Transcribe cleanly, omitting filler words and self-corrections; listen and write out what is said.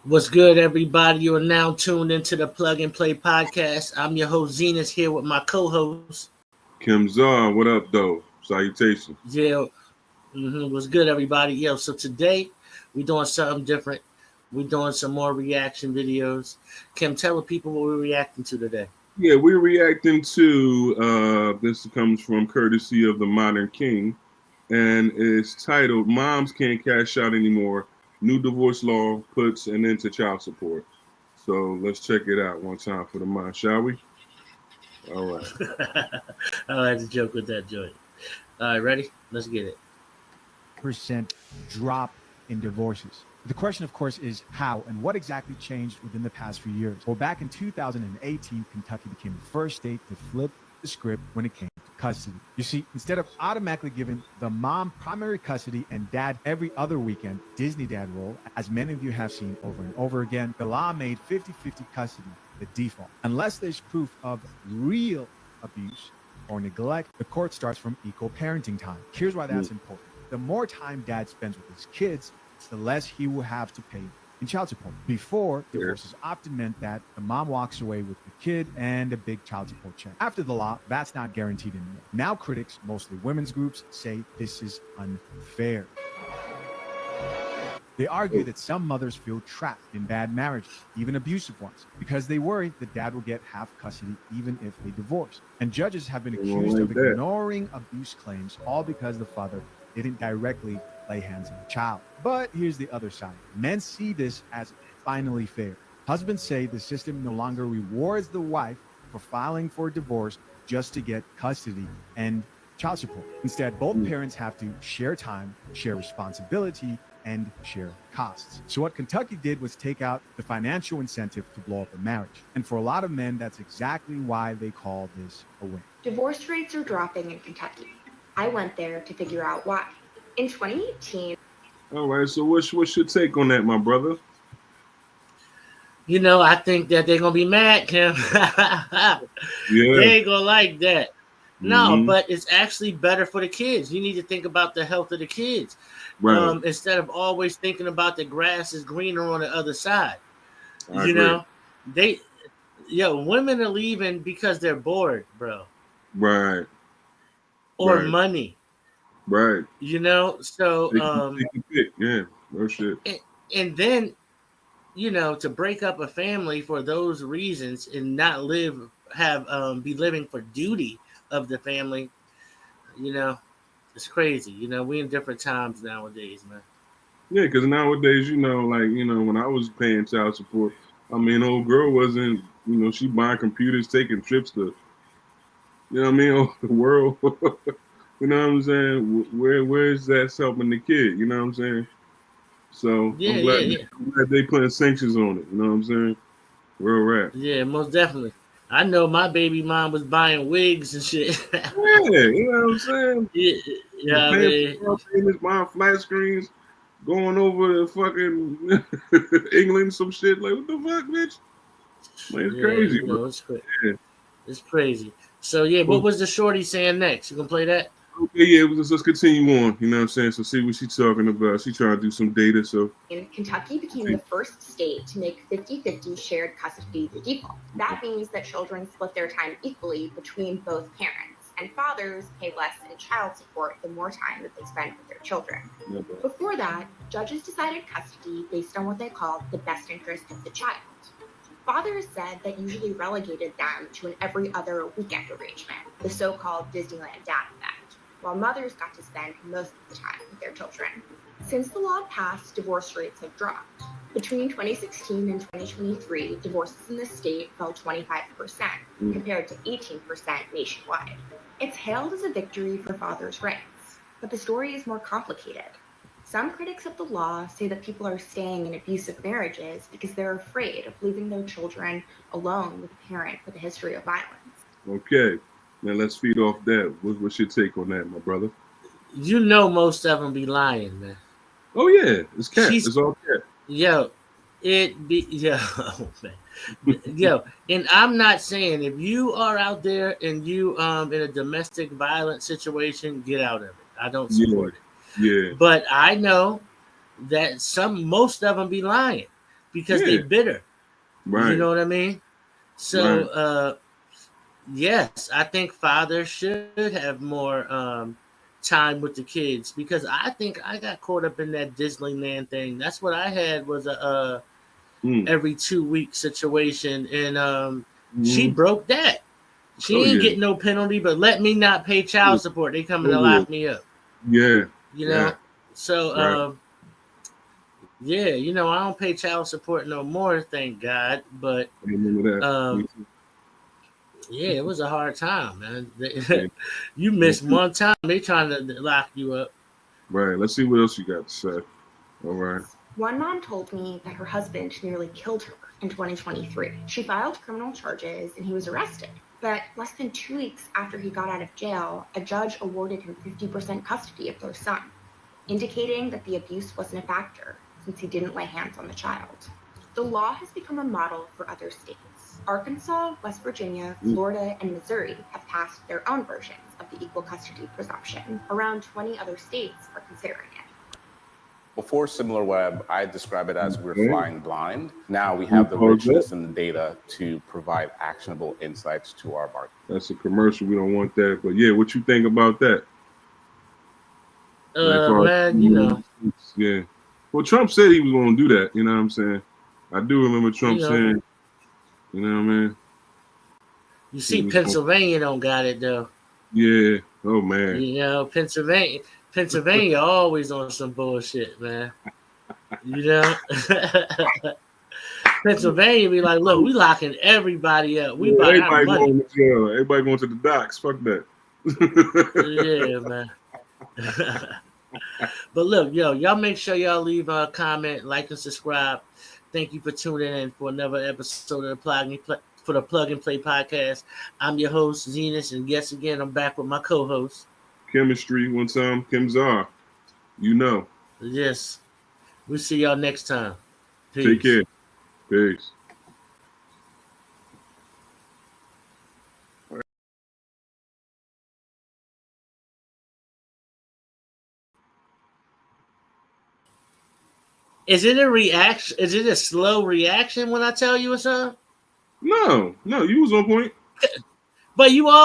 What's good, everybody? You are now tuned into the Plug and Play podcast. I'm your host, Zenas, here with my co-host. Kim Zar, what up, though? Salutation. Yeah, what's good, everybody? Yo, so today we're doing something different. We're doing some more reaction videos. Kim, tell the people what we're reacting to today. Yeah, we're reacting to this comes from courtesy of the Modern King, and it's titled "Moms Can't Cash Out Anymore. New Divorce Law Puts an End to Child Support." So let's check it out one time for the mind, shall we? All right. I like to joke with that joint. All right, ready? Let's get it. Percent drop in divorces. The question, of course, is how and what exactly changed within the past few years. Well, back in 2018, Kentucky became the first state to flip the script when it came to custody. You see, instead of automatically giving the mom primary custody and dad every other weekend Disney dad role, as many of you have seen over and over again, the law made 50-50 custody the default. Unless there's proof of real abuse or neglect, the court starts from equal parenting time. Here's why that's important. The more time dad spends with his kids, the less he will have to pay in child support. Before, divorces often meant that the mom walks away with the kid and a big child support check. After the law, that's not guaranteed anymore. Now critics, mostly women's groups, say this is unfair. They argue that some mothers feel trapped in bad marriages, even abusive ones, because they worry the dad will get half custody even if they divorce. And judges have been accused of ignoring abuse claims, all because the father didn't directly lay hands on the child. But here's the other side. Men see this as finally fair. Husbands say the system no longer rewards the wife for filing for divorce just to get custody and child support. Instead, both parents have to share time, share responsibility, and share costs. So what Kentucky did was take out the financial incentive to blow up a marriage. And for a lot of men, that's exactly why they call this a win. Divorce rates are dropping in Kentucky. I went there to figure out why. In 2018... All right, so what's your take on that, my brother? You know, I think that they're going to be mad, Kim. They ain't going to like that. No, but it's actually better for the kids. You need to think about the health of the kids. Right. Instead of always thinking about the grass is greener on the other side. I agree. Women are leaving because they're bored, bro. Right. Or money. Right. So yeah, no shit. And then, to break up a family for those reasons and not be living for duty of the family, it's crazy. We in different times nowadays, man. Yeah, because nowadays, when I was paying child support, I mean, old girl wasn't, she buying computers, taking trips to, the world. You know what I'm saying? Where's that helping the kid? You know what I'm saying? So I'm glad they putting sanctions on it. You know what I'm saying? Real rap. Yeah, most definitely. I know my baby mom was buying wigs and shit. Yeah, you know what I'm saying? Yeah, buying flat screens, going over to fucking England, some shit. Like, what the fuck, bitch? Like, it's crazy, bro. It's crazy. Yeah. It's crazy. So, what was the shorty saying next? You gonna play that? Okay, yeah, let's continue on. You know what I'm saying? So see what she's talking about. She's trying to do some data. So Kentucky became the first state to make 50-50 shared custody the default. That means that children split their time equally between both parents, and fathers pay less in child support the more time that they spend with their children. Before that, judges decided custody based on what they called the best interest of the child. Fathers said that usually relegated them to an every other weekend arrangement, the so-called Disneyland dad effect, while mothers got to spend most of the time with their children. Since the law passed, divorce rates have dropped. Between 2016 and 2023, divorces in the state fell 25%, compared to 18% nationwide. It's hailed as a victory for fathers' rights, but the story is more complicated. Some critics of the law say that people are staying in abusive marriages because they're afraid of leaving their children alone with a parent with a history of violence. Okay, now let's feed off that. What's your take on that, my brother? Most of them be lying, man. Oh yeah, it's cat. It's all cat. And I'm not saying if you are out there and you in a domestic violence situation, get out of it. I don't support it. Yeah. But I know that most of them be lying. because they bitter. Right. You know what I mean? So, yes, I think fathers should have more time with the kids, because I think I got caught up in that Disneyland thing. That's what I had, was a every 2 week situation, and she broke that. She ain't getting no penalty, but let me not pay child support. They coming to lock me up. Yeah. You know? So, yeah, you know, I don't pay child support no more, thank God. But I remember that. yeah, it was a hard time, man. You miss one time, they trying to lock you up. Right. Let's see what else you got to say. All right. One mom told me that her husband nearly killed her in 2023. She filed criminal charges and he was arrested. But less than 2 weeks after he got out of jail, a judge awarded him 50% custody of their son, indicating that the abuse wasn't a factor since he didn't lay hands on the child. The law has become a model for other states. Arkansas, West Virginia, Florida, and Missouri have passed their own versions of the equal custody presumption. Around 20 other states are considering it. Before SimilarWeb, I describe it as we're flying blind. Now we have the richness and the data to provide actionable insights to our market. That's a commercial. We don't want that. But yeah, what you think about that? Man, you know. Yeah. Well, Trump said he was going to do that. You know what I'm saying? I do remember Trump saying, you know what I mean? You see, Pennsylvania don't got it, though. Yeah. Oh, man. You know, Pennsylvania always on some bullshit, man. You know? Pennsylvania be like, look, we locking everybody up. We buy our money. Everybody going to the docks. Fuck that. Yeah, man. But look, y'all make sure y'all leave a comment, like, and subscribe. Thank you for tuning in for another episode of the Plug and Play podcast. I'm your host, Zenas, and yes, again, I'm back with my co-host. Chemistry, one time, Kim Czar. You know. Yes. We'll see y'all next time. Peace. Take care. Peace. Is it a reaction? Is it a slow reaction when I tell you or something? No, you was on point. But you all